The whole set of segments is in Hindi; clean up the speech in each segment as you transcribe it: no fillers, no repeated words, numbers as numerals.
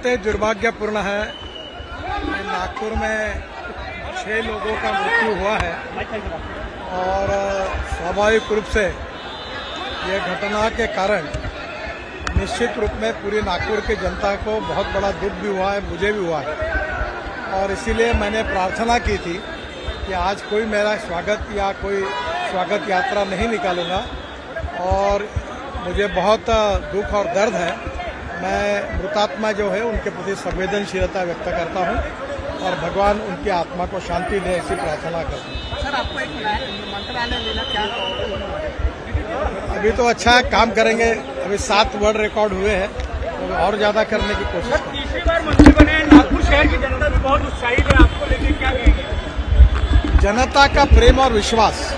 बहुत ही दुर्भाग्यपूर्ण है। नागपुर में 6 लोगों का मृत्यु हुआ है और स्वाभाविक रूप से ये घटना के कारण निश्चित रूप में पूरी नागपुर की जनता को बहुत बड़ा दुख भी हुआ है, मुझे भी हुआ है। और इसीलिए मैंने प्रार्थना की थी कि आज कोई मेरा स्वागत या कोई स्वागत यात्रा नहीं निकालूंगा और मुझे बहुत दुख और दर्द है। मैं मृतात्मा जो है उनके प्रति संवेदनशीलता व्यक्त करता हूं और भगवान उनकी आत्मा को शांति दे, ऐसी प्रार्थना करता हूं। सर, आपको एक मंत्रालय लेना क्या? अभी तो अच्छा काम करेंगे। अभी 7 वर्ल्ड रिकॉर्ड हुए हैं तो और ज्यादा करने की कोशिश करेंगे। तीसरी बार मंत्री बने, नागपुर शहर की जनता भी बहुत उत्साहित है, आपको लेकर क्या कहेंगे? जनता का प्रेम और विश्वास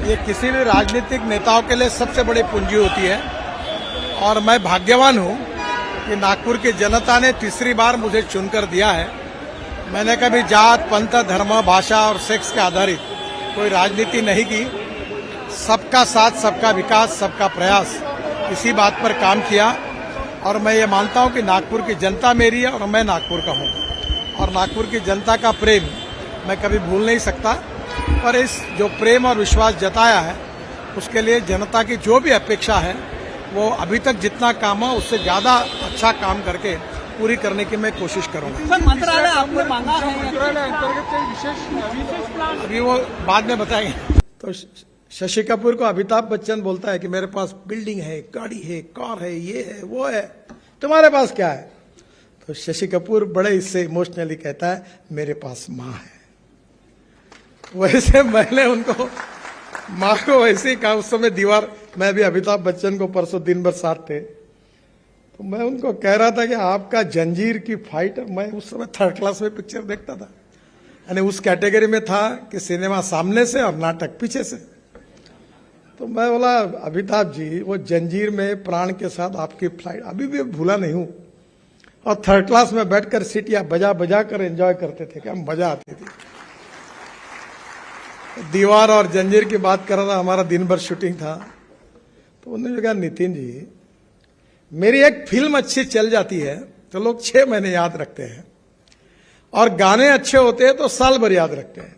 ये किसी भी राजनीतिक नेताओं के लिए सबसे बड़ी पूंजी होती है और मैं भाग्यवान हूं कि नागपुर की जनता ने तीसरी बार मुझे चुनकर दिया है। मैंने कभी जात, पंथ, धर्म, भाषा और सेक्स के आधारित कोई राजनीति नहीं की। सबका साथ, सबका विकास, सबका प्रयास, इसी बात पर काम किया और मैं ये मानता हूं कि नागपुर की जनता मेरी है और मैं नागपुर का हूं और नागपुर की जनता का प्रेम मैं कभी भूल नहीं सकता। पर इस जो प्रेम और विश्वास जताया है उसके लिए जनता की जो भी अपेक्षा है वो अभी तक जितना काम है उससे ज्यादा अच्छा काम करके पूरी करने की मैं कोशिश करूंगा। सर, मंत्रालय आपने मांगा है, मंत्रालय अंतर्गत विशेष प्लान अभी वो बाद में बताएंगे। तो शशि कपूर को अमिताभ बच्चन बोलता है कि मेरे पास बिल्डिंग है, गाड़ी है, कार है, ये है, वो है, तुम्हारे पास क्या है? तो शशि कपूर बड़े इससे इमोशनली कहता है मेरे पास माँ है। वैसे मैंने उनको माँ को वैसे ही कहा। उस समय दीवार, मैं भी अमिताभ बच्चन को परसों दिन भर साथ थे तो मैं उनको कह रहा था कि आपका जंजीर की फाइट, मैं उस समय 3rd क्लास में पिक्चर देखता था, यानी उस कैटेगरी में था कि सिनेमा सामने से और नाटक पीछे से। तो मैं बोला अमिताभ जी, वो जंजीर में प्राण के साथ आपकी फ्लाइट अभी भी भूला नहीं हूं। और 3rd क्लास में बैठकर सीटियां बजा बजा कर एंजॉय करते थे, क्या मजा आती थी। दीवार और जंजीर की बात कर रहा था, हमारा दिन भर शूटिंग था। तो उन्होंने कहा नितिन जी, मेरी एक फिल्म अच्छी चल जाती है तो लोग 6 महीने याद रखते हैं और गाने अच्छे होते हैं तो साल भर याद रखते हैं,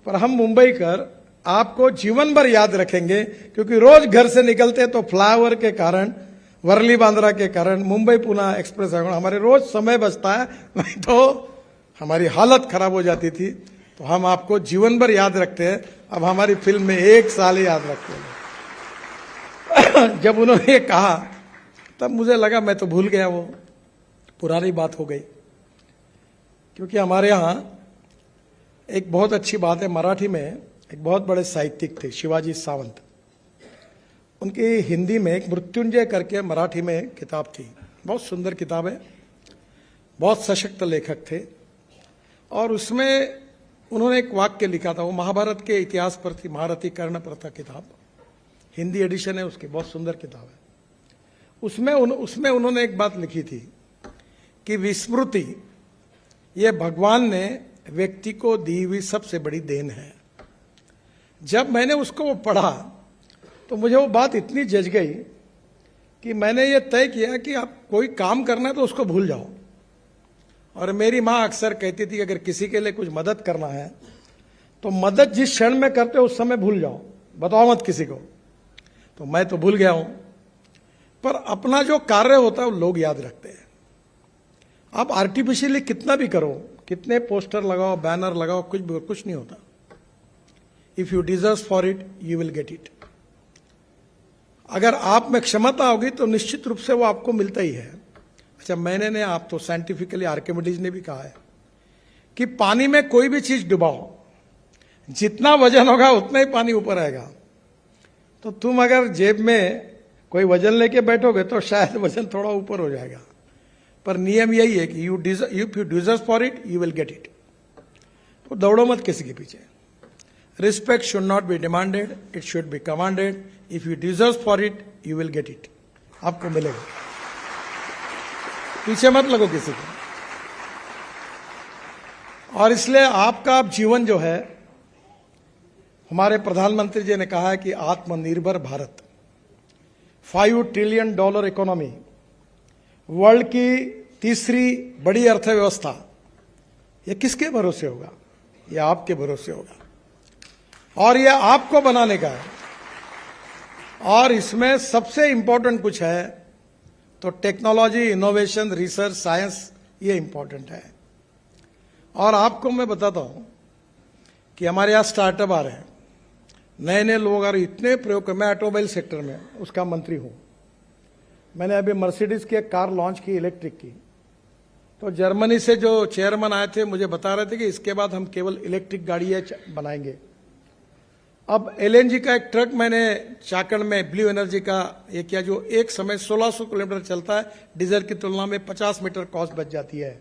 पर हम मुंबई कर आपको जीवन भर याद रखेंगे क्योंकि रोज घर से निकलते तो फ्लाईओवर के कारण, वर्ली बांद्रा के कारण, मुंबई पुणे एक्सप्रेस हमारे रोज समय बचता है, नहीं तो हमारी हालत खराब हो जाती थी। तो हम आपको जीवन भर याद रखते हैं। अब हमारी फिल्म में 1 साल ही याद रखते हैं। जब उन्होंने ये कहा तब मुझे लगा मैं तो भूल गया, वो पुरानी बात हो गई। क्योंकि हमारे यहाँ एक बहुत अच्छी बात है, मराठी में एक बहुत बड़े साहित्यिक थे शिवाजी सावंत। उनकी हिंदी में एक मृत्युंजय करके मराठी में किताब थी, बहुत सुंदर किताब है, बहुत सशक्त लेखक थे। और उसमें उन्होंने एक वाक्य लिखा था, वो महाभारत के इतिहास पर थी, महारथी कर्ण प्रथा किताब, हिंदी एडिशन है उसकी, बहुत सुंदर किताब है। उसमें उन्होंने एक बात लिखी थी कि विस्मृति ये भगवान ने व्यक्ति को दी हुई सबसे बड़ी देन है। जब मैंने उसको पढ़ा तो मुझे वो बात इतनी जज गई कि मैंने ये तय किया कि आप कोई काम करना है तो उसको भूल जाओ। और मेरी माँ अक्सर कहती थी अगर किसी के लिए कुछ मदद करना है तो मदद जिस क्षण में करते हो उस समय भूल जाओ, बताओ मत किसी को। तो मैं तो भूल गया हूं, पर अपना जो कार्य होता है वो लोग याद रखते हैं। आप आर्टिफिशियली कितना भी करो, कितने पोस्टर लगाओ, बैनर लगाओ, कुछ नहीं होता। If you deserve for it you will get it. अगर आप में क्षमता होगी तो निश्चित रूप से वो आपको मिलता ही है। अच्छा, मैंने ने आप तो साइंटिफिकली आर्किमिडीज ने भी कहा है कि पानी में कोई भी चीज डुबाओ, जितना वजन होगा उतना ही पानी ऊपर आएगा। तो तुम अगर जेब में कोई वजन लेके बैठोगे तो शायद वजन थोड़ा ऊपर हो जाएगा, पर नियम यही है कि if you deserve for it you will get it. तो दौड़ो मत किसी के पीछे। Respect should not be demanded, it should be commanded. If you deserve for it you will get it, आपको मिलेगा। पीछे मत लगो किसी को। और इसलिए आपका जीवन जो है, हमारे प्रधानमंत्री जी ने कहा है कि आत्मनिर्भर भारत, $5 ट्रिलियन इकोनॉमी, वर्ल्ड की तीसरी बड़ी अर्थव्यवस्था, ये किसके भरोसे होगा? ये आपके भरोसे होगा और ये आपको बनाने का है। और इसमें सबसे इंपॉर्टेंट कुछ है तो टेक्नोलॉजी, इनोवेशन, रिसर्च, साइंस, ये इंपॉर्टेंट है। और आपको मैं बताता हूं कि हमारे यहां स्टार्टअप आ रहे हैं, नए नए लोग आ रहे, इतने प्रयोग कर। मैं ऑटोमोबाइल सेक्टर में उसका मंत्री हूं। मैंने अभी मर्सिडीज की एक कार लॉन्च की, इलेक्ट्रिक की। तो जर्मनी से जो चेयरमैन आए थे मुझे बता रहे थे कि इसके बाद हम केवल इलेक्ट्रिक गाड़ियां बनाएंगे। अब एलएनजी का एक ट्रक मैंने चाकण में ब्लू एनर्जी का ये किया, जो एक समय 1600 किलोमीटर चलता है, डीजल की तुलना में 50 मीटर कॉस्ट बच जाती है।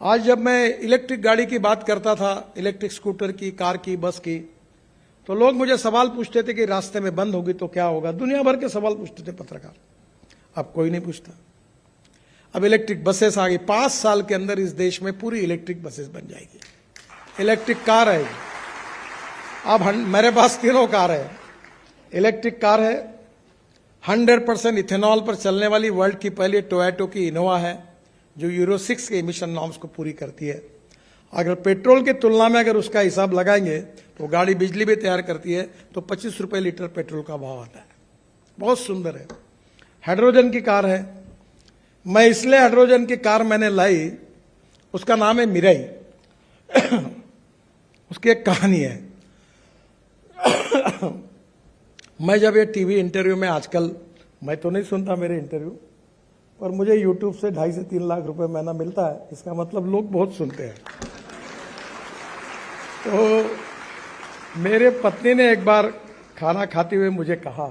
आज जब मैं इलेक्ट्रिक गाड़ी की बात करता था, इलेक्ट्रिक स्कूटर की, कार की, बस की, तो लोग मुझे सवाल पूछते थे कि रास्ते में बंद होगी तो क्या होगा। दुनिया भर के सवाल पूछते थे पत्रकार, अब कोई नहीं पूछता। अब इलेक्ट्रिक बसेस आ गई, 5 साल के अंदर इस देश में पूरी इलेक्ट्रिक बसेस बन जाएगी। इलेक्ट्रिक कार आएगी। अब मेरे पास 3 कार है। इलेक्ट्रिक कार है, 100% इथेनॉल पर चलने वाली, वर्ल्ड की पहली टोयोटा की इनोवा है जो यूरो 6 के इमिशन नॉर्म्स को पूरी करती है। अगर पेट्रोल की तुलना में अगर उसका हिसाब लगाएंगे तो गाड़ी बिजली भी तैयार करती है, तो 25 रुपए लीटर पेट्रोल का भाव आता है। बहुत सुंदर है। हाइड्रोजन की कार है। मैं इसलिए हाइड्रोजन की कार मैंने लाई, उसका नाम है मिराई। उसकी एक कहानी है। मैं जब ये टीवी इंटरव्यू में, आजकल मैं तो नहीं सुनता मेरे इंटरव्यू, पर मुझे यूट्यूब से 2.5 से 3 लाख रुपए महीना मिलता है, इसका मतलब लोग बहुत सुनते हैं। तो मेरे पत्नी ने एक बार खाना खाते हुए मुझे कहा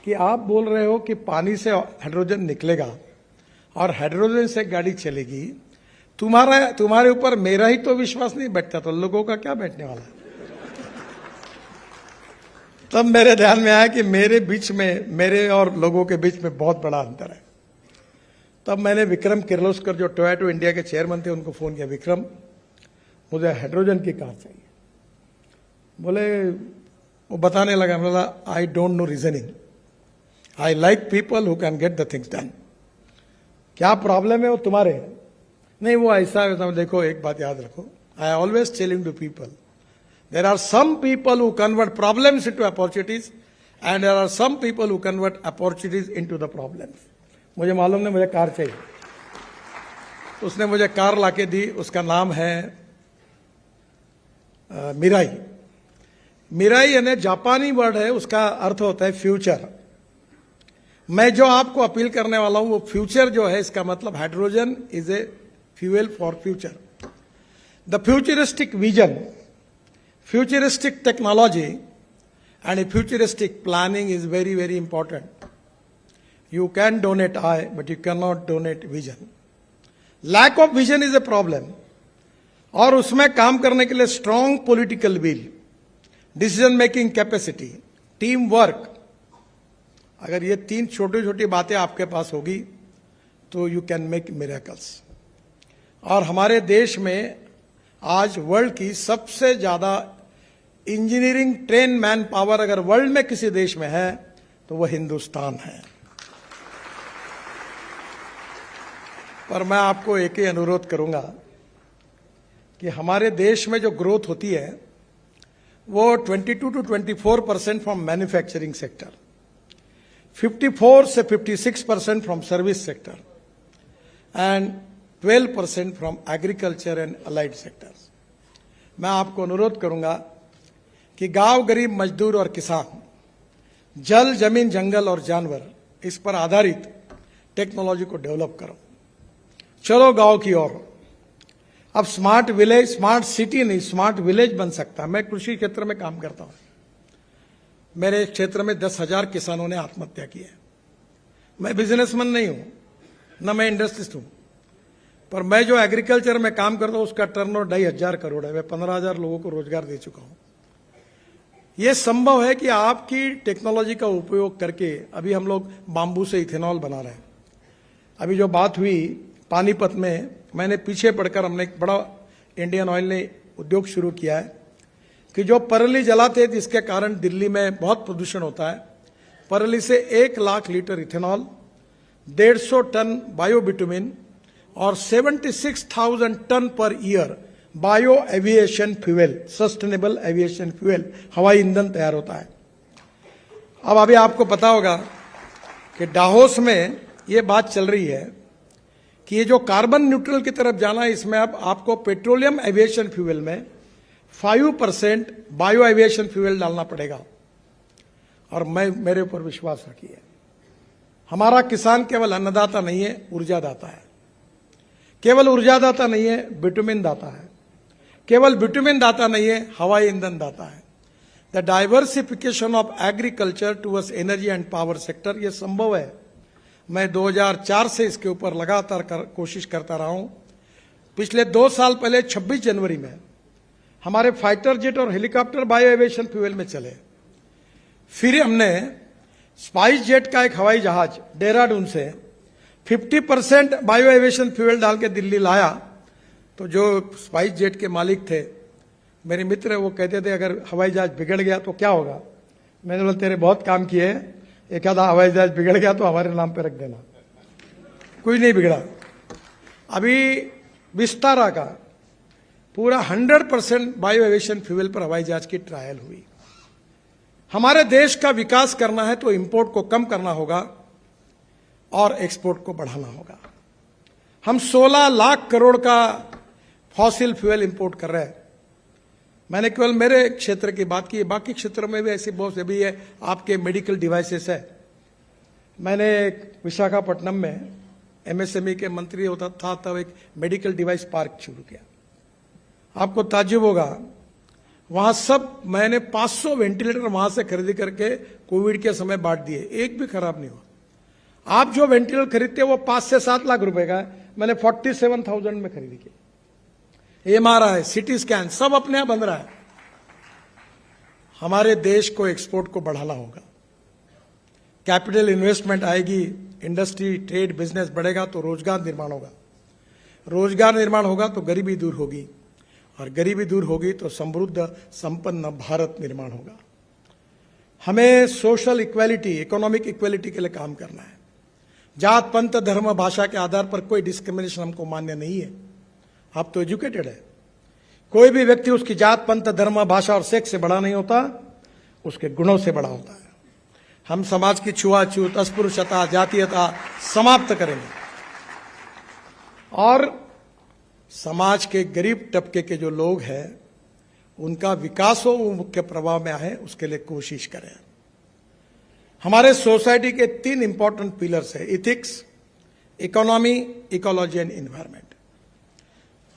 कि आप बोल रहे हो कि पानी से हाइड्रोजन निकलेगा और हाइड्रोजन से गाड़ी चलेगी, तुम्हारे ऊपर मेरा ही तो विश्वास नहीं बैठता, तो लोगों का क्या बैठने वाला है? तब मेरे ध्यान में आया कि मेरे बीच में, मेरे और लोगों के बीच में बहुत बड़ा अंतर है। तब मैंने विक्रम किर्लोस्कर, जो टोयोटा इंडिया के चेयरमैन थे, उनको फोन किया, विक्रम मुझे हाइड्रोजन की कार चाहिए। बोले, वो बताने लगा, बोला I don't know reasoning, I like people who can get the things done. क्या प्रॉब्लम है वो तुम्हारे? नहीं, वो ऐसा है। देखो एक बात याद रखो, I always telling to people, there are some people who convert problems into opportunities and there are some people who convert opportunities into the problems. मुझे मालूम नहीं, मुझे कार चाहिए। उसने मुझे कार लाके दी, उसका नाम है मिराई। मिराई यानी जापानी वर्ड है, उसका अर्थ होता है फ्यूचर। मैं जो आपको अपील करने वाला हूं वो फ्यूचर जो है, इसका मतलब hydrogen is a fuel for future. The futuristic vision, futuristic technology and a futuristic planning is very, very important. You can donate eye, but you cannot donate vision. Lack of vision is a problem. और उसमें काम करने के लिए strong political will, decision making capacity, team work, अगर ये 3 छोटी छोटी बातें आपके पास होगी तो you can make miracles. और हमारे देश में आज वर्ल्ड की सबसे ज्यादा इंजीनियरिंग ट्रेन मैन पावर अगर वर्ल्ड में किसी देश में है तो वह हिंदुस्तान है। पर मैं आपको एक ही अनुरोध करूंगा कि हमारे देश में जो ग्रोथ होती है वो 22 to 24% फ्रॉम मैन्युफैक्चरिंग सेक्टर, 54 से 56% from service sector and 12% from agriculture and allied sectors. मैं आपको अनुरोध करूंगा कि गांव, गरीब, मजदूर और किसान, जल, जमीन, जंगल और जानवर, इस पर आधारित टेक्नोलॉजी को डेवलप करो। चलो गांव की ओर। अब स्मार्ट विलेज, स्मार्ट सिटी नहीं, स्मार्ट विलेज बन सकता है। मैं कृषि क्षेत्र में काम करता हूं। मेरे क्षेत्र में 10,000 किसानों ने आत्महत्या की है। मैं बिजनेसमैन नहीं हूं, न मैं इंडस्ट्रिस्ट हूं, पर मैं जो एग्रीकल्चर में काम करता हूं उसका टर्नओवर 2,500 करोड़ है। मैं 15,000 लोगों को रोजगार दे चुका हूं। यह संभव है कि आपकी टेक्नोलॉजी का उपयोग करके, अभी हम लोग बांबू से इथेनॉल बना रहे हैं। अभी जो बात हुई पानीपत में, मैंने पीछे पढ़कर, हमने एक बड़ा इंडियन ऑयल ने उद्योग शुरू किया है कि जो परली जलाते हैं जिसके कारण दिल्ली में बहुत प्रदूषण होता है, परली से 1 lakh litre ethanol 150 tonne bio bitumen और 76,000 tonne per year bio aviation fuel, sustainable aviation fuel, हवाई ईंधन तैयार होता है। अब अभी आपको पता होगा कि डाहोस में ये बात चल रही है कि ये जो कार्बन न्यूट्रल की तरफ जाना है, इसमें अब आपको पेट्रोलियम एविएशन फ्यूल में 5% बायो एविएशन फ्यूल डालना पड़ेगा। और मेरे ऊपर विश्वास रखिए, हमारा किसान केवल अन्नदाता नहीं है, ऊर्जादाता है। केवल ऊर्जादाता नहीं है, बिटुमिन दाता है। केवल बिटुमिन दाता नहीं है, हवाई ईंधन दाता है। The diversification of agriculture towards energy and power sector, ये संभव है। मैं 2004 से इसके ऊपर लगातार कोशिश करता रहा हूं। पिछले 2 साल पहले 26 जनवरी में हमारे फाइटर जेट और हेलीकॉप्टर बायो एविएशन फ्यूल में चले। फिर हमने स्पाइस जेट का एक हवाई जहाज देहरादून से 50% बायो एविएशन फ्यूल डाल के दिल्ली लाया। तो जो स्पाइस जेट के मालिक थे, मेरे मित्र, वो कहते थे अगर हवाई जहाज बिगड़ गया तो क्या होगा। मैंने बोला तेरे बहुत काम किए, एक आधा हवाई जहाज बिगड़ गया तो हमारे नाम पे रख देना। कोई नहीं बिगड़ा। अभी विस्तारा का पूरा 100% बायो एविएशन फ्यूल पर हवाई जहाज की ट्रायल हुई। हमारे देश का विकास करना है तो इंपोर्ट को कम करना होगा और एक्सपोर्ट को बढ़ाना होगा। हम 16 लाख करोड़ का फॉसिल फ्यूल इंपोर्ट कर रहे हैं। मैंने केवल मेरे क्षेत्र की बात की, बाकी क्षेत्रों में भी ऐसी बहुत से भी है। आपके मेडिकल डिवाइसेस है। मैंने विशाखापट्टनम में एमएसएमई के मंत्री होता था, तब एक मेडिकल डिवाइस पार्क शुरू किया। आपको ताज्जुब होगा, वहां सब मैंने 500 वेंटिलेटर वहां से खरीदी करके कोविड के समय बांट दिए, एक भी खराब नहीं हुआ। आप जो वेंटिलेटर खरीदते हैं वो 5 से 7 लाख रुपए का है, मैंने 47,000 में खरीदी की। एमआरआई, सीटी स्कैन सब अपने यहां बन रहा है। हमारे देश को एक्सपोर्ट को बढ़ाना होगा। कैपिटल इन्वेस्टमेंट आएगी, इंडस्ट्री, ट्रेड, बिजनेस बढ़ेगा तो रोजगार निर्माण होगा। रोजगार निर्माण होगा तो गरीबी दूर होगी, और गरीबी दूर होगी तो समृद्ध संपन्न भारत निर्माण होगा। हमें सोशल इक्वालिटी, इकोनॉमिक इक्वालिटी के लिए काम करना है। जात, पंथ, धर्म, भाषा के आधार पर कोई डिस्क्रिमिनेशन हमको मान्य नहीं है। आप तो एजुकेटेड है। कोई भी व्यक्ति उसकी जात, पंथ, धर्म, भाषा और सेक्स से बड़ा नहीं होता, उसके गुणों से बड़ा होता है। हम समाज की छुआछूत, अस्पृश्यता, जातीयता समाप्त करेंगे और समाज के गरीब तबके के जो लोग हैं उनका विकास हो, वो मुख्य प्रभाव में आए, उसके लिए कोशिश करें। हमारे सोसाइटी के 3 इंपॉर्टेंट पिलर्स है: ethics, economy, ecology and environment.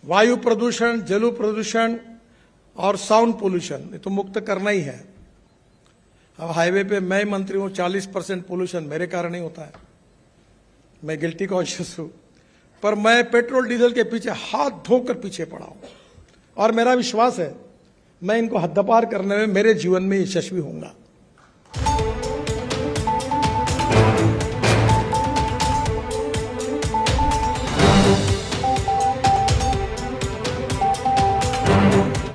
वायु प्रदूषण, जल प्रदूषण और साउंड पोल्यूशन, ये तो मुक्त करना ही है। अब हाईवे पे मैं मंत्री हूं, 40% पोल्यूशन मेरे कारण ही होता है। मैं गिल्टी कॉन्शियस हूं, पर मैं पेट्रोल डीजल के पीछे हाथ धोकर पीछे पड़ा हूं और मेरा विश्वास है मैं इनको हद्दपार करने में मेरे जीवन में यशस्वी होऊंगा।